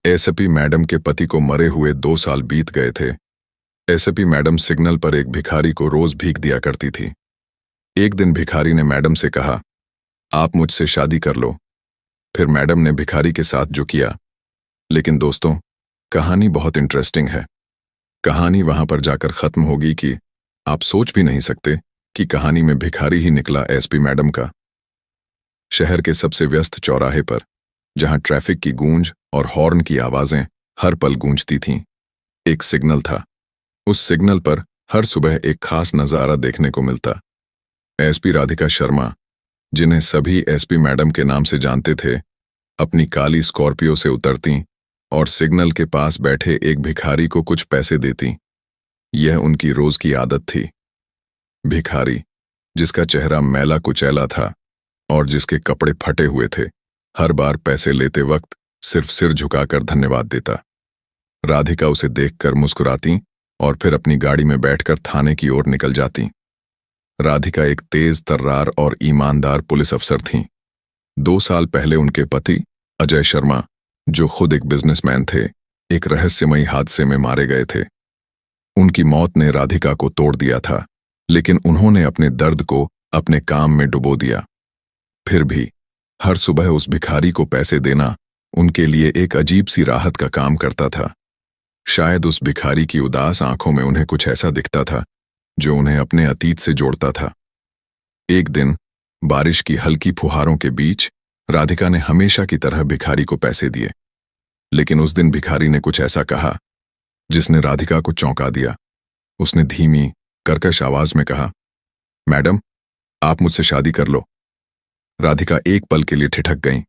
SP madam के पति को मरे हुए 2 साल बीत गए थे। एसपी मैडम सिग्नल पर एक भिखारी को रोज भीख दिया करती थी। एक दिन भिखारी ने मैडम से कहा, आप मुझसे शादी कर लो। फिर मैडम ने भिखारी के साथ जो किया। लेकिन दोस्तों, कहानी बहुत इंटरेस्टिंग है। कहानी वहां पर जाकर खत्म होगी कि आप सोच भी नहीं सकते कि कहानी में भिखारी ही निकला एसपी मैडम का। शहर के सबसे व्यस्त चौराहे पर, जहां ट्रैफिक की गूंज और हॉर्न की आवाजें हर पल गूंजती थीं, एक सिग्नल था। उस सिग्नल पर हर सुबह एक खास नजारा देखने को मिलता। एसपी राधिका शर्मा, जिन्हें सभी एसपी मैडम के नाम से जानते थे, अपनी काली स्कॉर्पियो से उतरती और सिग्नल के पास बैठे एक भिखारी को कुछ पैसे देती। यह उनकी रोज की आदत थी। भिखारी, जिसका चेहरा मैला कुचैला था और जिसके कपड़े फटे हुए थे, हर बार पैसे लेते वक्त सिर्फ सिर झुकाकर धन्यवाद देता। राधिका उसे देखकर मुस्कुराती और फिर अपनी गाड़ी में बैठकर थाने की ओर निकल जाती। राधिका एक तेज तर्रार और ईमानदार पुलिस अफसर थीं। 2 साल पहले उनके पति अजय शर्मा, जो खुद एक बिजनेसमैन थे, एक रहस्यमयी हादसे में मारे गए थे। उनकी मौत ने राधिका को तोड़ दिया था, लेकिन उन्होंने अपने दर्द को अपने काम में डुबो दिया। फिर भी हर सुबह उस भिखारी को पैसे देना उनके लिए एक अजीब सी राहत का काम करता था। शायद उस भिखारी की उदास आंखों में उन्हें कुछ ऐसा दिखता था जो उन्हें अपने अतीत से जोड़ता था। एक दिन बारिश की हल्की फुहारों के बीच राधिका ने हमेशा की तरह भिखारी को पैसे दिए। लेकिन उस दिन भिखारी ने कुछ ऐसा कहा जिसने राधिका को चौंका दिया। उसने धीमी, कर्कश आवाज में कहा, मैडम, आप मुझसे शादी कर लो। राधिका एक पल के लिए ठिठक गईं।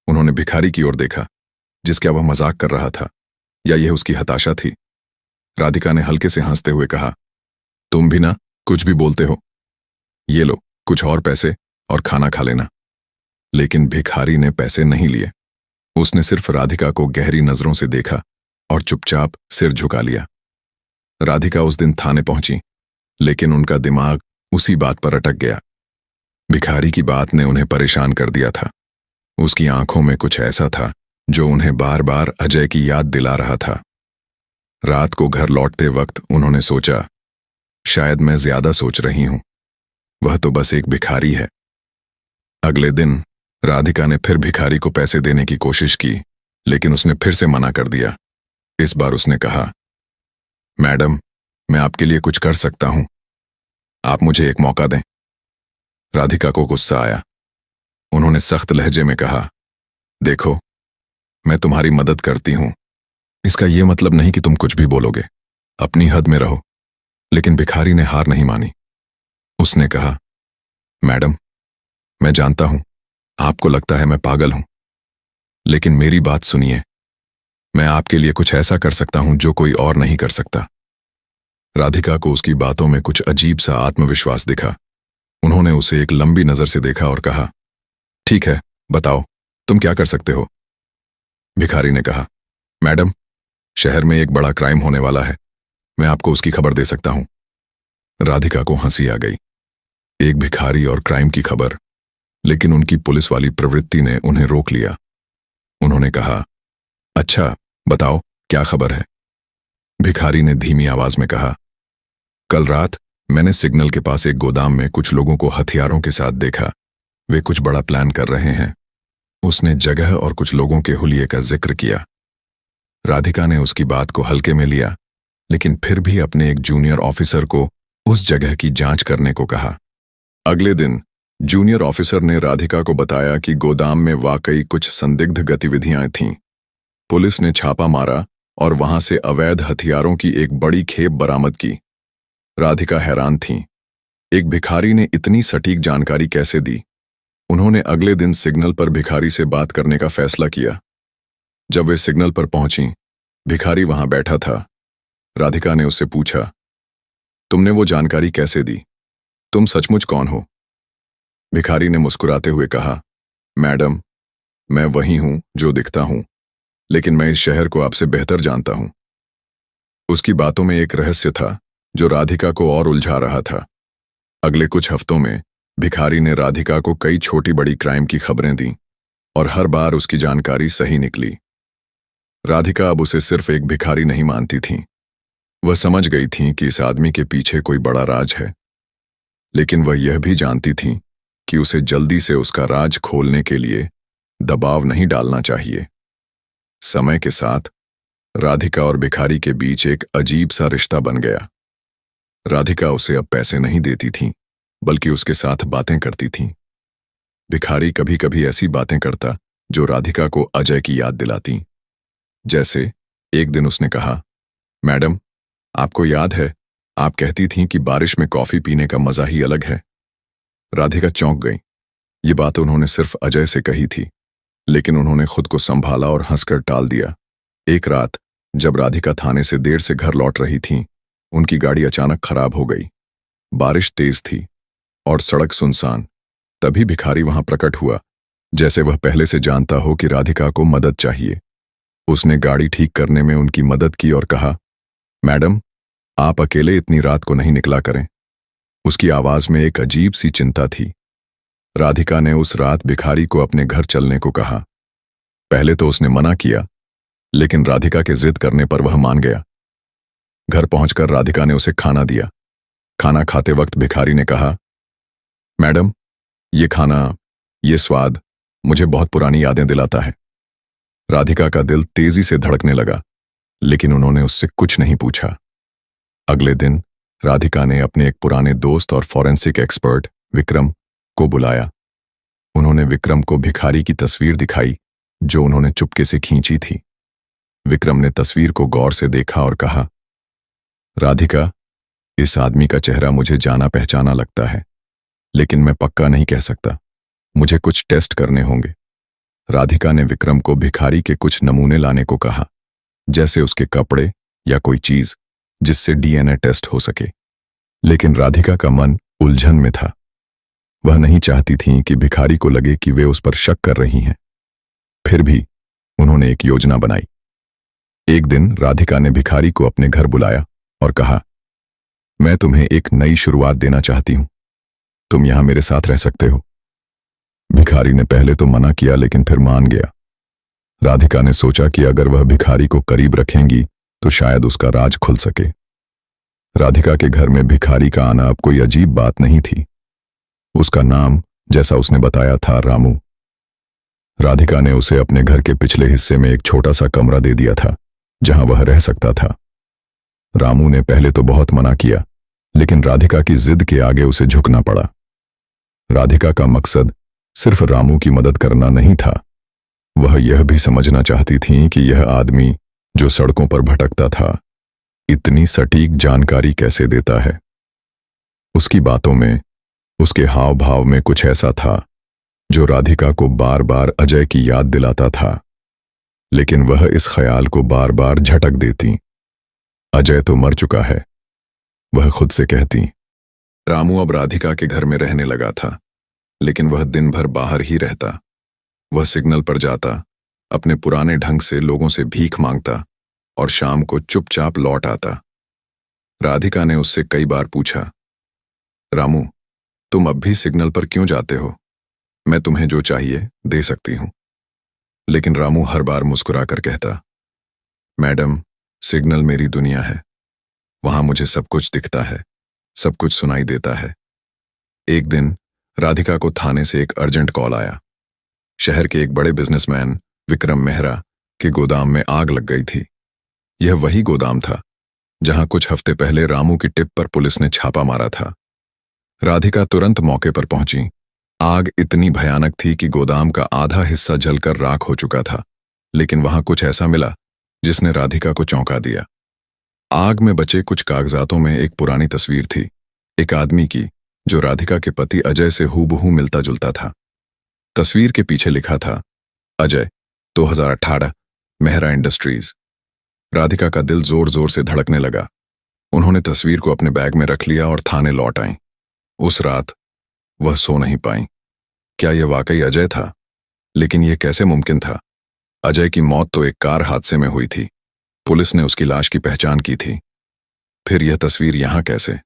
उन्होंने भिखारी की ओर देखा, जिसका वह मजाक कर रहा था या यह उसकी हताशा थी। राधिका ने हल्के से हंसते हुए कहा, तुम भी ना कुछ भी बोलते हो। ये लो कुछ और पैसे और खाना खा लेना। लेकिन भिखारी ने पैसे नहीं लिए। उसने सिर्फ राधिका को गहरी नजरों से देखा और चुपचाप सिर झुका लिया। राधिका उस दिन थाने पहुंची, लेकिन उनका दिमाग उसी बात पर अटक गया। भिखारी की बात ने उन्हें परेशान कर दिया था। उसकी आंखों में कुछ ऐसा था जो उन्हें बार बार अजय की याद दिला रहा था। रात को घर लौटते वक्त उन्होंने सोचा, शायद मैं ज्यादा सोच रही हूं, वह तो बस एक भिखारी है। अगले दिन राधिका ने फिर भिखारी को पैसे देने की कोशिश की, लेकिन उसने फिर से मना कर दिया। इस बार उसने कहा, मैडम, मैं आपके लिए कुछ कर सकता हूं, आप मुझे एक मौका दें। राधिका को गुस्सा आया। उन्होंने सख्त लहजे में कहा, देखो, मैं तुम्हारी मदद करती हूं, इसका यह मतलब नहीं कि तुम कुछ भी बोलोगे। अपनी हद में रहो। लेकिन भिखारी ने हार नहीं मानी। उसने कहा, मैडम, मैं जानता हूं आपको लगता है मैं पागल हूं, लेकिन मेरी बात सुनिए। मैं आपके लिए कुछ ऐसा कर सकता हूं जो कोई और नहीं कर सकता। राधिका को उसकी बातों में कुछ अजीब सा आत्मविश्वास दिखा। उन्होंने उसे एक लंबी नजर से देखा और कहा, ठीक है, बताओ, तुम क्या कर सकते हो। भिखारी ने कहा, मैडम, शहर में एक बड़ा क्राइम होने वाला है, मैं आपको उसकी खबर दे सकता हूं। राधिका को हंसी आ गई। एक भिखारी और क्राइम की खबर, लेकिन उनकी पुलिस वाली प्रवृत्ति ने उन्हें रोक लिया। उन्होंने कहा, अच्छा, बताओ क्या खबर है। भिखारी ने धीमी आवाज में कहा, कल रात मैंने सिग्नल के पास एक गोदाम में कुछ लोगों को हथियारों के साथ देखा। वे कुछ बड़ा प्लान कर रहे हैं। उसने जगह और कुछ लोगों के हुलिये का जिक्र किया। राधिका ने उसकी बात को हल्के में लिया, लेकिन फिर भी अपने एक जूनियर ऑफिसर को उस जगह की जांच करने को कहा। अगले दिन जूनियर ऑफिसर ने राधिका को बताया कि गोदाम में वाकई कुछ संदिग्ध गतिविधियां थीं। पुलिस ने छापा मारा और वहां से अवैध हथियारों की एक बड़ी खेप बरामद की। राधिका हैरान थीं। एक भिखारी ने इतनी सटीक जानकारी कैसे दी। उन्होंने अगले दिन सिग्नल पर भिखारी से बात करने का फैसला किया। जब वे सिग्नल पर पहुंची, भिखारी वहां बैठा था। राधिका ने उससे पूछा, तुमने वो जानकारी कैसे दी? तुम सचमुच कौन हो? भिखारी ने मुस्कुराते हुए कहा, मैडम, मैं वही हूं जो दिखता हूं, लेकिन मैं इस शहर को आपसे बेहतर जानता हूं। उसकी बातों में एक रहस्य था जो राधिका को और उलझा रहा था। अगले कुछ हफ्तों में भिखारी ने राधिका को कई छोटी बड़ी क्राइम की खबरें दी और हर बार उसकी जानकारी सही निकली। राधिका अब उसे सिर्फ एक भिखारी नहीं मानती थी। वह समझ गई थी कि इस आदमी के पीछे कोई बड़ा राज है, लेकिन वह यह भी जानती थी कि उसे जल्दी से उसका राज खोलने के लिए दबाव नहीं डालना चाहिए। समय के साथ राधिका और भिखारी के बीच एक अजीब सा रिश्ता बन गया। राधिका उसे अब पैसे नहीं देती थी, बल्कि उसके साथ बातें करती थी। भिखारी कभी कभी ऐसी बातें करता जो राधिका को अजय की याद दिलाती। जैसे एक दिन उसने कहा, मैडम, आपको याद है, आप कहती थीं कि बारिश में कॉफी पीने का मजा ही अलग है। राधिका चौंक गई। ये बात उन्होंने सिर्फ अजय से कही थी, लेकिन उन्होंने खुद को संभाला और हंसकर टाल दिया। एक रात जब राधिका थाने से देर से घर लौट रही थी, उनकी गाड़ी अचानक खराब हो गई। बारिश तेज थी और सड़क सुनसान। तभी भिखारी वहां प्रकट हुआ, जैसे वह पहले से जानता हो कि राधिका को मदद चाहिए। उसने गाड़ी ठीक करने में उनकी मदद की और कहा, मैडम, आप अकेले इतनी रात को नहीं निकला करें। उसकी आवाज में एक अजीब सी चिंता थी। राधिका ने उस रात भिखारी को अपने घर चलने को कहा। पहले तो उसने मना किया, लेकिन राधिका के जिद करने पर वह मान गया। घर पहुंचकर राधिका ने उसे खाना दिया। खाना खाते वक्त भिखारी ने कहा, मैडम, ये खाना, ये स्वाद मुझे बहुत पुरानी यादें दिलाता है। राधिका का दिल तेजी से धड़कने लगा, लेकिन उन्होंने उससे कुछ नहीं पूछा। अगले दिन राधिका ने अपने एक पुराने दोस्त और फॉरेंसिक एक्सपर्ट विक्रम को बुलाया। उन्होंने विक्रम को भिखारी की तस्वीर दिखाई जो उन्होंने चुपके से खींची थी। विक्रम ने तस्वीर को गौर से देखा और कहा, राधिका, इस आदमी का चेहरा मुझे जाना पहचाना लगता है, लेकिन मैं पक्का नहीं कह सकता। मुझे कुछ टेस्ट करने होंगे। राधिका ने विक्रम को भिखारी के कुछ नमूने लाने को कहा, जैसे उसके कपड़े या कोई चीज जिससे डीएनए टेस्ट हो सके। लेकिन राधिका का मन उलझन में था। वह नहीं चाहती थी कि भिखारी को लगे कि वे उस पर शक कर रही हैं। फिर भी उन्होंने एक योजना बनाई। एक दिन राधिका ने भिखारी को अपने घर बुलाया और कहा, मैं तुम्हें एक नई शुरुआत देना चाहती हूं। तुम यहां मेरे साथ रह सकते हो। भिखारी ने पहले तो मना किया, लेकिन फिर मान गया। राधिका ने सोचा कि अगर वह भिखारी को करीब रखेंगी तो शायद उसका राज खुल सके। राधिका के घर में भिखारी का आना अब कोई अजीब बात नहीं थी। उसका नाम, जैसा उसने बताया, था रामू। राधिका ने उसे अपने घर के पिछले हिस्से में एक छोटा सा कमरा दे दिया था, जहां वह रह सकता था। रामू ने पहले तो बहुत मना किया, लेकिन राधिका की जिद के आगे उसे झुकना पड़ा। राधिका का मकसद सिर्फ रामू की मदद करना नहीं था। वह यह भी समझना चाहती थी कि यह आदमी जो सड़कों पर भटकता था, इतनी सटीक जानकारी कैसे देता है। उसकी बातों में, उसके हाव भाव में कुछ ऐसा था जो राधिका को बार बार अजय की याद दिलाता था, लेकिन वह इस ख्याल को बार बार झटक देती। अजय तो मर चुका है, वह खुद से कहती। रामू अब राधिका के घर में रहने लगा था, लेकिन वह दिन भर बाहर ही रहता। वह सिग्नल पर जाता, अपने पुराने ढंग से लोगों से भीख मांगता और शाम को चुपचाप लौट आता। राधिका ने उससे कई बार पूछा, रामू, तुम अब भी सिग्नल पर क्यों जाते हो? मैं तुम्हें जो चाहिए दे सकती हूं। लेकिन रामू हर बार मुस्कुराकर कहता, मैडम, सिग्नल मेरी दुनिया है। वहां मुझे सब कुछ दिखता है, सब कुछ सुनाई देता है। एक दिन राधिका को थाने से एक अर्जेंट कॉल आया। शहर के एक बड़े बिजनेसमैन विक्रम मेहरा के गोदाम में आग लग गई थी। यह वही गोदाम था जहां कुछ हफ्ते पहले रामू की टिप पर पुलिस ने छापा मारा था। राधिका तुरंत मौके पर पहुंची। आग इतनी भयानक थी कि गोदाम का आधा हिस्सा जलकर राख हो चुका था, लेकिन वहां कुछ ऐसा मिला जिसने राधिका को चौंका दिया। आग में बचे कुछ कागजातों में एक पुरानी तस्वीर थी, एक आदमी की जो राधिका के पति अजय से हूबहू मिलता जुलता था। तस्वीर के पीछे लिखा था, अजय 2018 मेहरा इंडस्ट्रीज। राधिका का दिल जोर जोर से धड़कने लगा। उन्होंने तस्वीर को अपने बैग में रख लिया और थाने लौट आईं। उस रात वह सो नहीं पाईं। क्या यह वाकई अजय था? लेकिन यह कैसे मुमकिन था? अजय की मौत तो एक कार हादसे में हुई थी। पुलिस ने उसकी लाश की पहचान की थी। फिर यह तस्वीर यहां कैसे?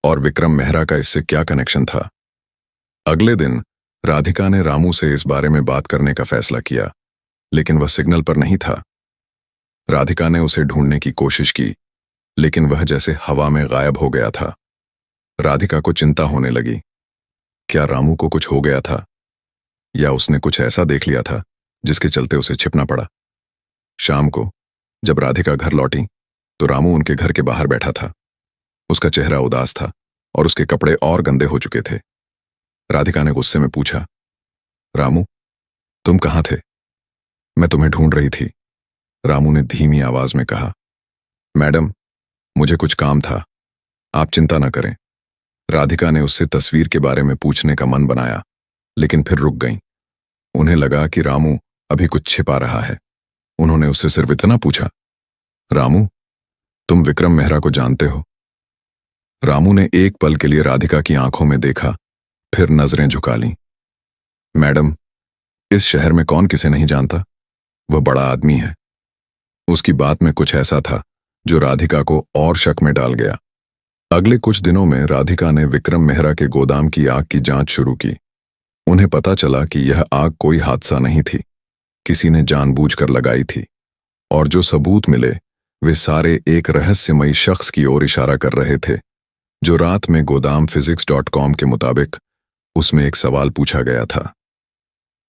और विक्रम मेहरा का इससे क्या कनेक्शन था? अगले दिन राधिका ने रामू से इस बारे में बात करने का फैसला किया, लेकिन वह सिग्नल पर नहीं था। राधिका ने उसे ढूंढने की कोशिश की, लेकिन वह जैसे हवा में गायब हो गया था। राधिका को चिंता होने लगी। क्या रामू को कुछ हो गया था, या उसने कुछ ऐसा देख लिया था जिसके चलते उसे छिपना पड़ा। शाम को जब राधिका घर लौटी तो रामू उनके घर के बाहर बैठा था। उसका चेहरा उदास था और उसके कपड़े और गंदे हो चुके थे। राधिका ने गुस्से में पूछा, रामू, तुम कहाँ थे? मैं तुम्हें ढूंढ रही थी, रामू ने धीमी आवाज में कहा। मैडम, मुझे कुछ काम था, आप चिंता न करें। राधिका ने उससे तस्वीर के बारे में पूछने का मन बनाया, लेकिन फिर रुक गईं। उन्हें लगा कि रामू अभी कुछ छिपा रहा है। उन्होंने उससे सिर्फ इतना पूछा, रामू, तुम विक्रम मेहरा को जानते हो? रामू ने एक पल के लिए राधिका की आंखों में देखा, फिर नजरें झुका लीं। मैडम, इस शहर में कौन किसे नहीं जानता? वह बड़ा आदमी है। उसकी बात में कुछ ऐसा था जो राधिका को और शक में डाल गया। अगले कुछ दिनों में राधिका ने विक्रम मेहरा के गोदाम की आग की जांच शुरू की। उन्हें पता चला कि यह आग कोई हादसा नहीं थी, किसी ने जानबूझकर लगाई थी, और जो सबूत मिले वे सारे एक रहस्यमयी शख्स की ओर इशारा कर रहे थे, जो रात में गोदाम physics.com के मुताबिक उसमें एक सवाल पूछा गया था।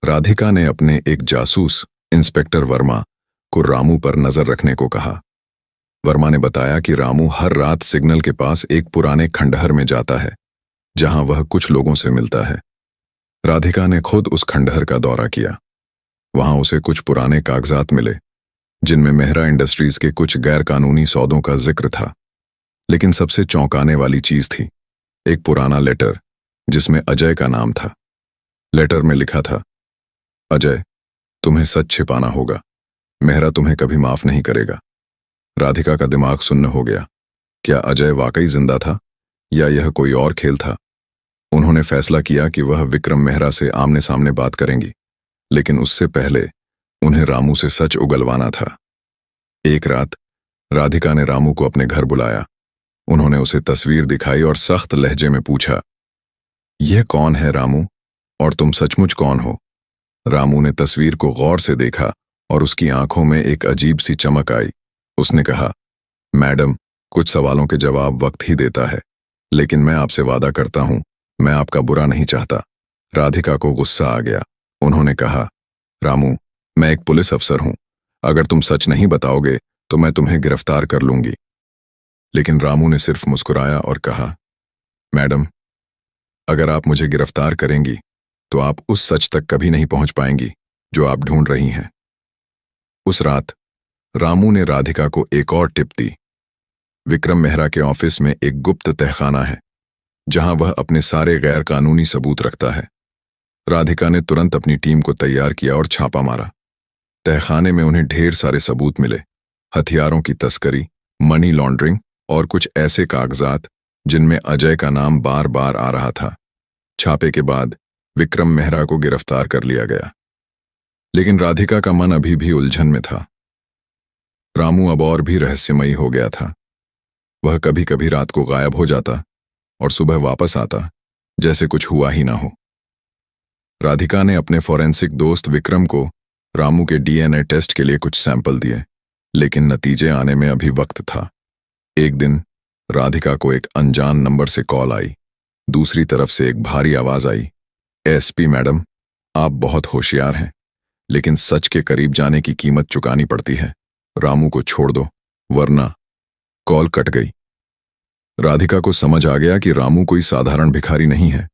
राधिका ने अपने एक जासूस इंस्पेक्टर वर्मा को रामू पर नजर रखने को कहा। वर्मा ने बताया कि रामू हर रात सिग्नल के पास एक पुराने खंडहर में जाता है, जहां वह कुछ लोगों से मिलता है। राधिका ने खुद उस खंडहर का दौरा किया। वहां उसे कुछ पुराने कागजात मिले, जिनमें मेहरा इंडस्ट्रीज के कुछ गैरकानूनी सौदों का जिक्र था। लेकिन सबसे चौंकाने वाली चीज थी एक पुराना लेटर जिसमें अजय का नाम था। लेटर में लिखा था, अजय, तुम्हें सच छिपाना होगा, मेहरा तुम्हें कभी माफ नहीं करेगा। राधिका का दिमाग सुन्न हो गया। क्या अजय वाकई जिंदा था या यह कोई और खेल था? उन्होंने फैसला किया कि वह विक्रम मेहरा से आमने सामने बात करेंगी, लेकिन उससे पहले उन्हें रामू से सच उगलवाना था। एक रात राधिका ने रामू को अपने घर बुलाया। उन्होंने उसे तस्वीर दिखाई और सख्त लहजे में पूछा, यह कौन है रामू, और तुम सचमुच कौन हो? रामू ने तस्वीर को गौर से देखा और उसकी आंखों में एक अजीब सी चमक आई। उसने कहा, मैडम, कुछ सवालों के जवाब वक्त ही देता है, लेकिन मैं आपसे वादा करता हूं, मैं आपका बुरा नहीं चाहता। राधिका को गुस्सा आ गया। उन्होंने कहा, रामू, मैं एक पुलिस अफसर हूं, अगर तुम सच नहीं बताओगे तो मैं तुम्हें गिरफ्तार कर लूंगी। लेकिन रामू ने सिर्फ मुस्कुराया और कहा, मैडम, अगर आप मुझे गिरफ्तार करेंगी तो आप उस सच तक कभी नहीं पहुंच पाएंगी जो आप ढूंढ रही हैं। उस रात रामू ने राधिका को एक और टिप दी। विक्रम मेहरा के ऑफिस में एक गुप्त तहखाना है, जहां वह अपने सारे गैर कानूनी सबूत रखता है। राधिका ने तुरंत अपनी टीम को तैयार किया और छापा मारा। तहखाने में उन्हें ढेर सारे सबूत मिले, हथियारों की तस्करी, मनी लॉन्ड्रिंग और कुछ ऐसे कागजात जिनमें अजय का नाम बार बार आ रहा था। छापे के बाद विक्रम मेहरा को गिरफ्तार कर लिया गया, लेकिन राधिका का मन अभी भी उलझन में था। रामू अब और भी रहस्यमयी हो गया था। वह कभी कभी रात को गायब हो जाता और सुबह वापस आता जैसे कुछ हुआ ही ना हो। राधिका ने अपने फॉरेंसिक दोस्त विक्रम को रामू के डीएनए टेस्ट के लिए कुछ सैंपल दिए, लेकिन नतीजे आने में अभी वक्त था। एक दिन राधिका को एक अनजान नंबर से कॉल आई। दूसरी तरफ से एक भारी आवाज आई, एसपी मैडम, आप बहुत होशियार हैं, लेकिन सच के करीब जाने की कीमत चुकानी पड़ती है। रामू को छोड़ दो, वरना। कॉल कट गई। राधिका को समझ आ गया कि रामू कोई साधारण भिखारी नहीं है,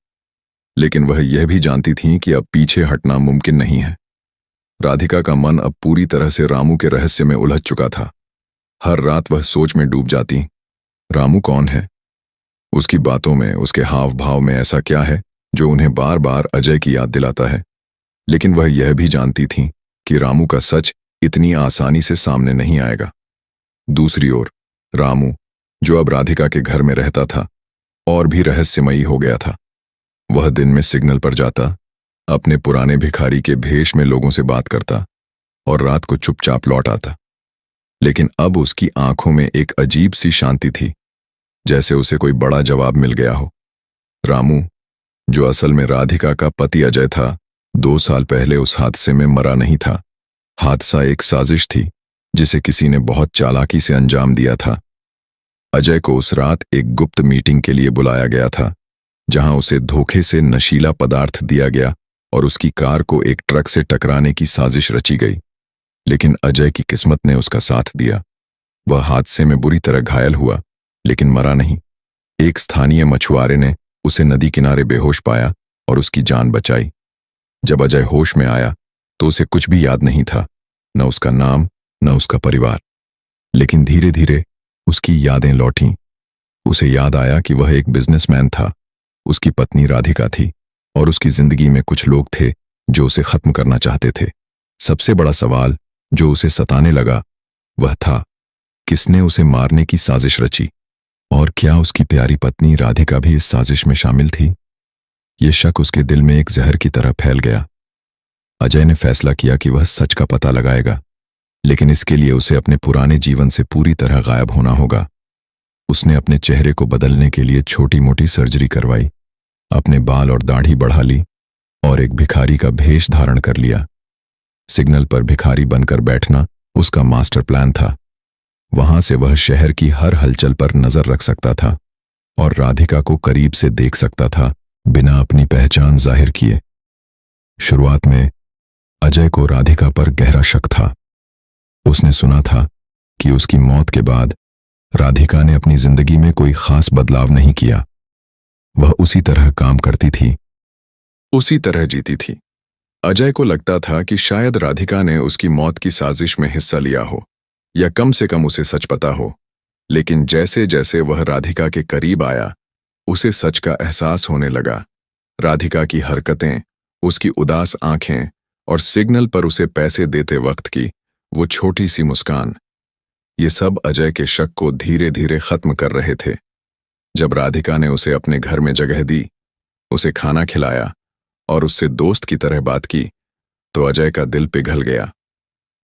लेकिन वह यह भी जानती थी कि अब पीछे हटना मुमकिन नहीं है। राधिका का मन अब पूरी तरह से रामू के रहस्य में उलझ चुका था। हर रात वह सोच में डूब जाती, रामू कौन है? उसकी बातों में, उसके हाव भाव में ऐसा क्या है जो उन्हें बार बार अजय की याद दिलाता है? लेकिन वह यह भी जानती थी कि रामू का सच इतनी आसानी से सामने नहीं आएगा। दूसरी ओर रामू, जो अब राधिका के घर में रहता था, और भी रहस्यमयी हो गया था। वह दिन में सिग्नल पर जाता, अपने पुराने भिखारी के भेष में लोगों से बात करता और रात को चुपचाप लौट आता। लेकिन अब उसकी आंखों में एक अजीब सी शांति थी, जैसे उसे कोई बड़ा जवाब मिल गया हो। रामू, जो असल में राधिका का पति अजय था, 2 साल पहले उस हादसे में मरा नहीं था। हादसा एक साजिश थी जिसे किसी ने बहुत चालाकी से अंजाम दिया था। अजय को उस रात एक गुप्त मीटिंग के लिए बुलाया गया था, जहां उसे धोखे से नशीला पदार्थ दिया गया और उसकी कार को एक ट्रक से टकराने की साजिश रची गई। लेकिन अजय की किस्मत ने उसका साथ दिया। वह हादसे में बुरी तरह घायल हुआ, लेकिन मरा नहीं। एक स्थानीय मछुआरे ने उसे नदी किनारे बेहोश पाया और उसकी जान बचाई। जब अजय होश में आया तो उसे कुछ भी याद नहीं था, न उसका नाम, न उसका परिवार। लेकिन धीरे धीरे उसकी यादें लौटीं। उसे याद आया कि वह एक बिजनेसमैन था, उसकी पत्नी राधिका थी और उसकी जिंदगी में कुछ लोग थे जो उसे खत्म करना चाहते थे। सबसे बड़ा सवाल जो उसे सताने लगा वह था, किसने उसे मारने की साजिश रची और क्या उसकी प्यारी पत्नी राधिका भी इस साजिश में शामिल थी? ये शक उसके दिल में एक जहर की तरह फैल गया। अजय ने फैसला किया कि वह सच का पता लगाएगा, लेकिन इसके लिए उसे अपने पुराने जीवन से पूरी तरह गायब होना होगा। उसने अपने चेहरे को बदलने के लिए छोटी मोटी सर्जरी करवाई, अपने बाल और दाढ़ी बढ़ा ली और एक भिखारी का भेष धारण कर लिया। सिग्नल पर भिखारी बनकर बैठना उसका मास्टर प्लान था। वहां से वह शहर की हर हलचल पर नजर रख सकता था और राधिका को करीब से देख सकता था, बिना अपनी पहचान जाहिर किए। शुरुआत में अजय को राधिका पर गहरा शक था। उसने सुना था कि उसकी मौत के बाद राधिका ने अपनी जिंदगी में कोई खास बदलाव नहीं किया। वह उसी तरह काम करती थी, उसी तरह जीती थी। अजय को लगता था कि शायद राधिका ने उसकी मौत की साजिश में हिस्सा लिया हो, या कम से कम उसे सच पता हो। लेकिन जैसे जैसे वह राधिका के करीब आया, उसे सच का एहसास होने लगा। राधिका की हरकतें, उसकी उदास आंखें और सिग्नल पर उसे पैसे देते वक्त की वो छोटी सी मुस्कान, ये सब अजय के शक को धीरे धीरे खत्म कर रहे थे। जब राधिका ने उसे अपने घर में जगह दी, उसे खाना खिलाया और उससे दोस्त की तरह बात की, तो अजय का दिल पिघल गया।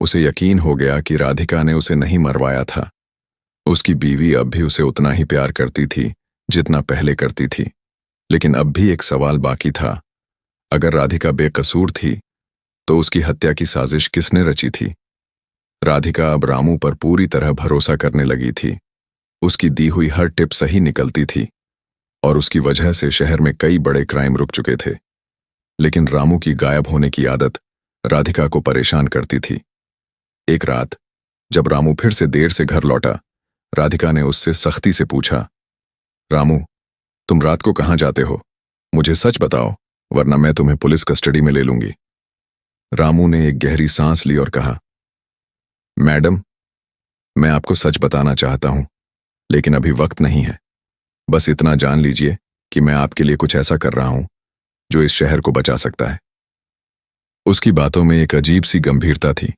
उसे यकीन हो गया कि राधिका ने उसे नहीं मरवाया था। उसकी बीवी अब भी उसे उतना ही प्यार करती थी जितना पहले करती थी। लेकिन अब भी एक सवाल बाकी था, अगर राधिका बेकसूर थी तो उसकी हत्या की साजिश किसने रची थी? राधिका अब रामू पर पूरी तरह भरोसा करने लगी थी। उसकी दी हुई हर टिप सही निकलती थी और उसकी वजह से शहर में कई बड़े क्राइम रुक चुके थे। लेकिन रामू की गायब होने की आदत राधिका को परेशान करती थी। एक रात जब रामू फिर से देर से घर लौटा, राधिका ने उससे सख्ती से पूछा, रामू, तुम रात को कहाँ जाते हो? मुझे सच बताओ, वरना मैं तुम्हें पुलिस कस्टडी में ले लूंगी। रामू ने एक गहरी सांस ली और कहा, मैडम, मैं आपको सच बताना चाहता हूं, लेकिन अभी वक्त नहीं है। बस इतना जान लीजिए कि मैं आपके लिए कुछ ऐसा कर रहा हूं जो इस शहर को बचा सकता है। उसकी बातों में एक अजीब सी गंभीरता थी,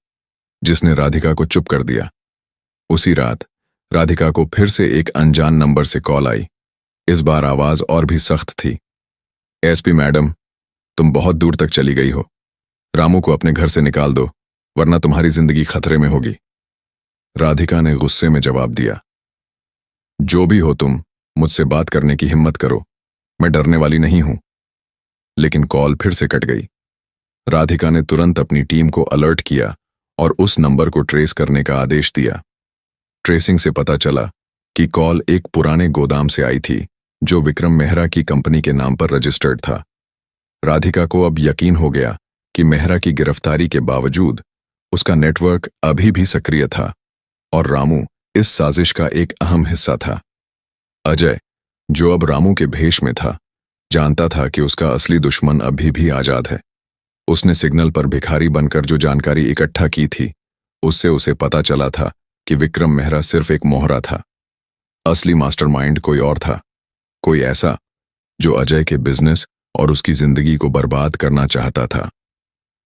जिसने राधिका को चुप कर दिया। उसी रात राधिका को फिर से एक अनजान नंबर से कॉल आई। इस बार आवाज और भी सख्त थी। एसपी मैडम, तुम बहुत दूर तक चली गई हो। रामू को अपने घर से निकाल दो, वरना तुम्हारी जिंदगी खतरे में होगी। राधिका ने गुस्से में जवाब दिया, जो भी हो तुम, मुझसे बात करने की हिम्मत करो, मैं डरने वाली नहीं हूं। लेकिन कॉल फिर से कट गई। राधिका ने तुरंत अपनी टीम को अलर्ट किया और उस नंबर को ट्रेस करने का आदेश दिया। ट्रेसिंग से पता चला कि कॉल एक पुराने गोदाम से आई थी जो विक्रम मेहरा की कंपनी के नाम पर रजिस्टर्ड था। राधिका को अब यकीन हो गया कि मेहरा की गिरफ्तारी के बावजूद उसका नेटवर्क अभी भी सक्रिय था और रामू इस साजिश का एक अहम हिस्सा था। अजय, जो अब रामू के भेष में था, जानता था कि उसका असली दुश्मन अभी भी आजाद है। उसने सिग्नल पर भिखारी बनकर जो जानकारी इकट्ठा की थी, उससे उसे पता चला था कि विक्रम मेहरा सिर्फ एक मोहरा था। असली मास्टरमाइंड कोई और था, कोई ऐसा जो अजय के बिजनेस और उसकी जिंदगी को बर्बाद करना चाहता था।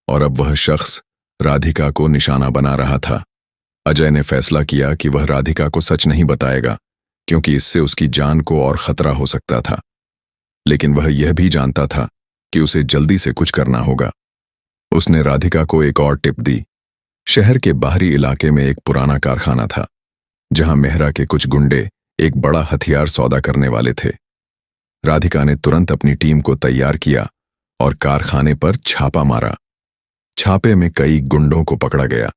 और अब वह शख्स राधिका को निशाना बना रहा था। अजय ने फैसला किया कि वह राधिका को सच नहीं बताएगा, क्योंकि इससे उसकी जान को और खतरा हो सकता था। लेकिन वह यह भी जानता था कि उसे जल्दी से कुछ करना होगा। उसने राधिका को एक और टिप दी। शहर के बाहरी इलाके में एक पुराना कारखाना था, जहां मेहरा के कुछ गुंडे एक बड़ा हथियार सौदा करने वाले थे। राधिका ने तुरंत अपनी टीम को तैयार किया और कारखाने पर छापा मारा। छापे में कई गुंडों को पकड़ा गया,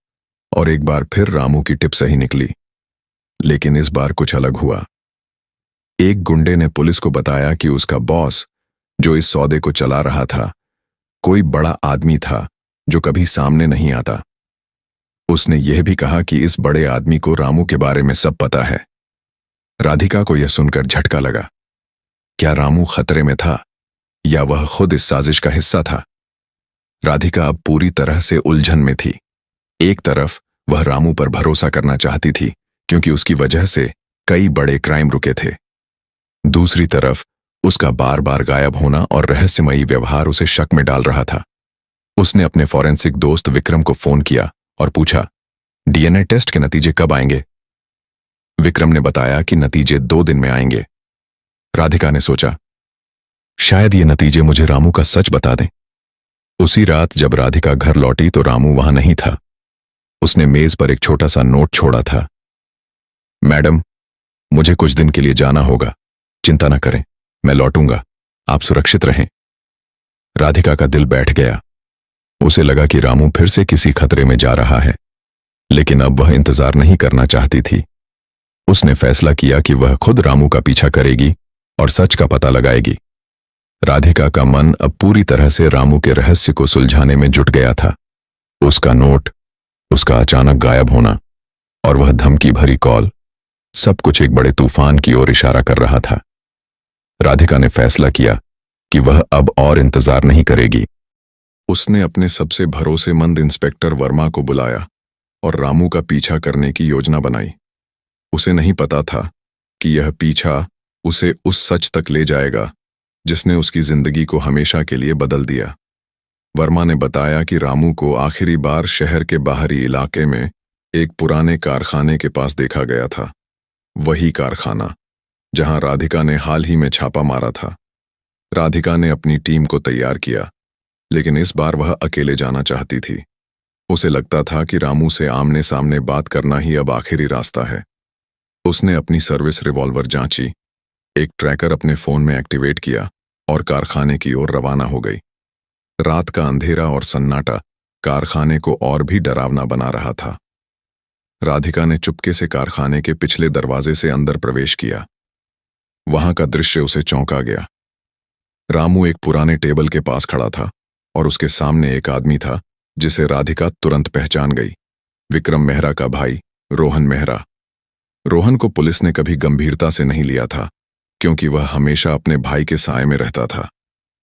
और एक बार फिर रामू की टिप सही निकली। लेकिन इस बार कुछ अलग हुआ। एक गुंडे ने पुलिस को बताया कि उसका बॉस, जो इस सौदे को चला रहा था, कोई बड़ा आदमी था जो कभी सामने नहीं आता। उसने यह भी कहा कि इस बड़े आदमी को रामू के बारे में सब पता है। राधिका को यह सुनकर झटका लगा। क्या रामू खतरे में था या वह खुद इस साजिश का हिस्सा था? राधिका अब पूरी तरह से उलझन में थी। एक तरफ वह रामू पर भरोसा करना चाहती थी क्योंकि उसकी वजह से कई बड़े क्राइम रुके थे। दूसरी तरफ उसका बार बार गायब होना और रहस्यमयी व्यवहार उसे शक में डाल रहा था। उसने अपने फॉरेंसिक दोस्त विक्रम को फोन किया और पूछा, डीएनए टेस्ट के नतीजे कब आएंगे? विक्रम ने बताया कि नतीजे 2 दिन में आएंगे। राधिका ने सोचा, शायद ये नतीजे मुझे रामू का सच बता दें। उसी रात जब राधिका घर लौटी तो रामू वहां नहीं था। उसने मेज पर एक छोटा सा नोट छोड़ा था। मैडम, मुझे कुछ दिन के लिए जाना होगा, चिंता न करें, मैं लौटूंगा, आप सुरक्षित रहें। राधिका का दिल बैठ गया। उसे लगा कि रामू फिर से किसी खतरे में जा रहा है, लेकिन अब वह इंतजार नहीं करना चाहती थी। उसने फैसला किया कि वह खुद रामू का पीछा करेगी और सच का पता लगाएगी। राधिका का मन अब पूरी तरह से रामू के रहस्य को सुलझाने में जुट गया था। उसका नोट, उसका अचानक गायब होना और वह धमकी भरी कॉल, सब कुछ एक बड़े तूफान की ओर इशारा कर रहा था। राधिका ने फैसला किया कि वह अब और इंतजार नहीं करेगी। उसने अपने सबसे भरोसेमंद इंस्पेक्टर वर्मा को बुलाया और रामू का पीछा करने की योजना बनाई। उसे नहीं पता था कि यह पीछा उसे उस सच तक ले जाएगा जिसने उसकी जिंदगी को हमेशा के लिए बदल दिया। वर्मा ने बताया कि रामू को आखिरी बार शहर के बाहरी इलाके में एक पुराने कारखाने के पास देखा गया था। वही कारखाना जहां राधिका ने हाल ही में छापा मारा था। राधिका ने अपनी टीम को तैयार किया, लेकिन इस बार वह अकेले जाना चाहती थी। उसे लगता था कि रामू से आमने सामने बात करना ही अब आखिरी रास्ता है। उसने अपनी सर्विस रिवॉल्वर जांची, एक ट्रैकर अपने फोन में एक्टिवेट किया और कारखाने की ओर रवाना हो गई। रात का अंधेरा और सन्नाटा कारखाने को और भी डरावना बना रहा था। राधिका ने चुपके से कारखाने के पिछले दरवाजे से अंदर प्रवेश किया। वहां का दृश्य उसे चौंका गया। रामू एक पुराने टेबल के पास खड़ा था और उसके सामने एक आदमी था जिसे राधिका तुरंत पहचान गई। विक्रम मेहरा का भाई रोहन मेहरा। रोहन को पुलिस ने कभी गंभीरता से नहीं लिया था क्योंकि वह हमेशा अपने भाई के साए में रहता था,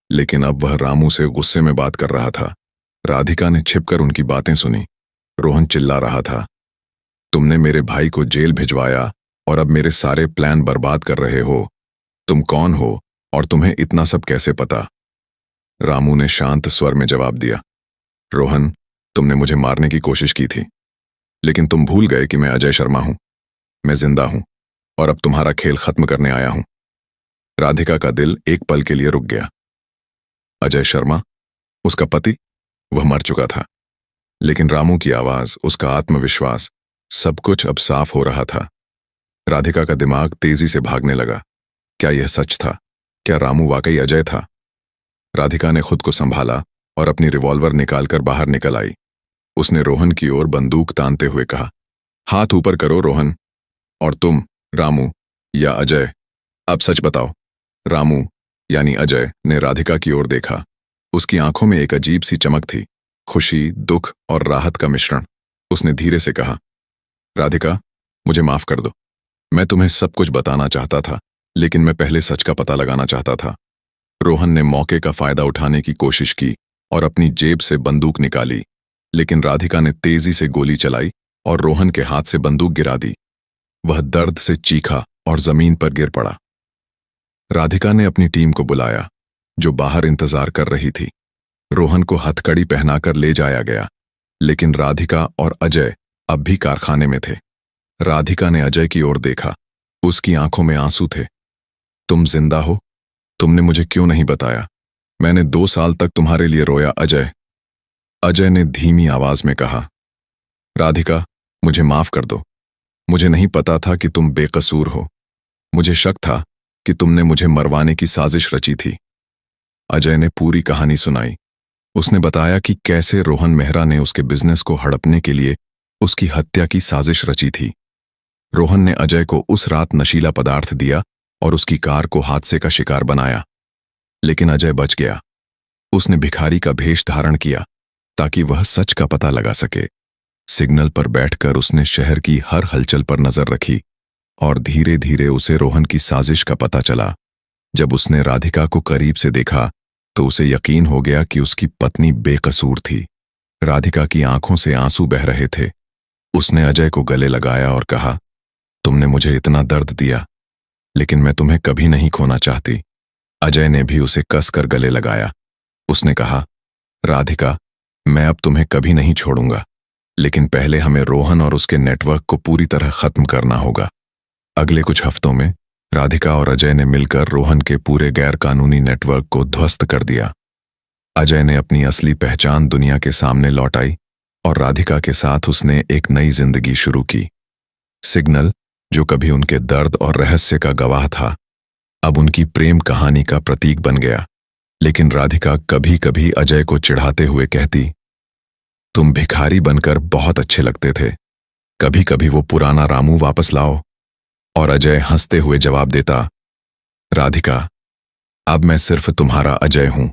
लेकिन अब वह रामू से गुस्से में बात कर रहा था। राधिका ने छिपकर उनकी बातें सुनी। रोहन चिल्ला रहा था, तुमने मेरे भाई को जेल भिजवाया और अब मेरे सारे प्लान बर्बाद कर रहे हो। तुम कौन हो और तुम्हें इतना सब कैसे पता? रामू ने शांत स्वर में जवाब दिया, रोहन, तुमने मुझे मारने की कोशिश की थी, लेकिन तुम भूल गए कि मैं अजय शर्मा हूं। मैं जिंदा हूं और अब तुम्हारा खेल खत्म करने आया हूं। राधिका का दिल एक पल के लिए रुक गया। अजय शर्मा, उसका पति? वह मर चुका था, लेकिन रामू की आवाज, उसका आत्मविश्वास, सब कुछ अब साफ हो रहा था। राधिका का दिमाग तेजी से भागने लगा। क्या यह सच था? क्या रामू वाकई अजय था? राधिका ने खुद को संभाला और अपनी रिवॉल्वर निकालकर बाहर निकल आई। उसने रोहन की ओर बंदूक तानते हुए कहा, हाथ ऊपर करो रोहन। और तुम, रामू या अजय, अब सच बताओ। रामू यानी अजय ने राधिका की ओर देखा। उसकी आंखों में एक अजीब सी चमक थी, खुशी, दुख और राहत का मिश्रण। उसने धीरे से कहा, राधिका, मुझे माफ कर दो। मैं तुम्हें सब कुछ बताना चाहता था, लेकिन मैं पहले सच का पता लगाना चाहता था। रोहन ने मौके का फायदा उठाने की कोशिश की और अपनी जेब से बंदूक निकाली, लेकिन राधिका ने तेजी से गोली चलाई और रोहन के हाथ से बंदूक गिरा दी। वह दर्द से चीखा और जमीन पर गिर पड़ा। राधिका ने अपनी टीम को बुलाया, जो बाहर इंतजार कर रही थी। रोहन को हथकड़ी पहनाकर ले जाया गया, लेकिन राधिका और अजय अब भी कारखाने में थे। राधिका ने अजय की ओर देखा। उसकी आंखों में आंसू थे। तुम जिंदा हो? तुमने मुझे क्यों नहीं बताया? मैंने 2 साल तक तुम्हारे लिए रोया अजय। अजय ने धीमी आवाज में कहा, राधिका, मुझे माफ कर दो। मुझे नहीं पता था कि तुम बेकसूर हो। मुझे शक था कि तुमने मुझे मरवाने की साजिश रची थी। अजय ने पूरी कहानी सुनाई। उसने बताया कि कैसे रोहन मेहरा ने उसके बिजनेस को हड़पने के लिए उसकी हत्या की साजिश रची थी। रोहन ने अजय को उस रात नशीला पदार्थ दिया और उसकी कार को हादसे का शिकार बनाया। लेकिन अजय बच गया। उसने भिखारी का भेष धारण किया ताकि वह सच का पता लगा सके। सिग्नल पर बैठकर उसने शहर की हर हलचल पर नजर रखी और धीरे धीरे उसे रोहन की साजिश का पता चला। जब उसने राधिका को करीब से देखा तो उसे यकीन हो गया कि उसकी पत्नी बेकसूर थी। राधिका की आंखों से आंसू बह रहे थे। उसने अजय को गले लगाया और कहा, तुमने मुझे इतना दर्द दिया, लेकिन मैं तुम्हें कभी नहीं खोना चाहती। अजय ने भी उसे कसकर गले लगाया। उसने कहा, राधिका, मैं अब तुम्हें कभी नहीं छोड़ूंगा, लेकिन पहले हमें रोहन और उसके नेटवर्क को पूरी तरह खत्म करना होगा। अगले कुछ हफ्तों में राधिका और अजय ने मिलकर रोहन के पूरे गैरकानूनी नेटवर्क को ध्वस्त कर दिया। अजय ने अपनी असली पहचान दुनिया के सामने लौटाई और राधिका के साथ उसने एक नई जिंदगी शुरू की। सिग्नल, जो कभी उनके दर्द और रहस्य का गवाह था, अब उनकी प्रेम कहानी का प्रतीक बन गया। लेकिन राधिका कभी कभी अजय को चिढ़ाते हुए कहती, तुम भिखारी बनकर बहुत अच्छे लगते थे, कभी कभी वो पुराना रामू वापस लाओ। और अजय हंसते हुए जवाब देता, राधिका, अब मैं सिर्फ तुम्हारा अजय हूं।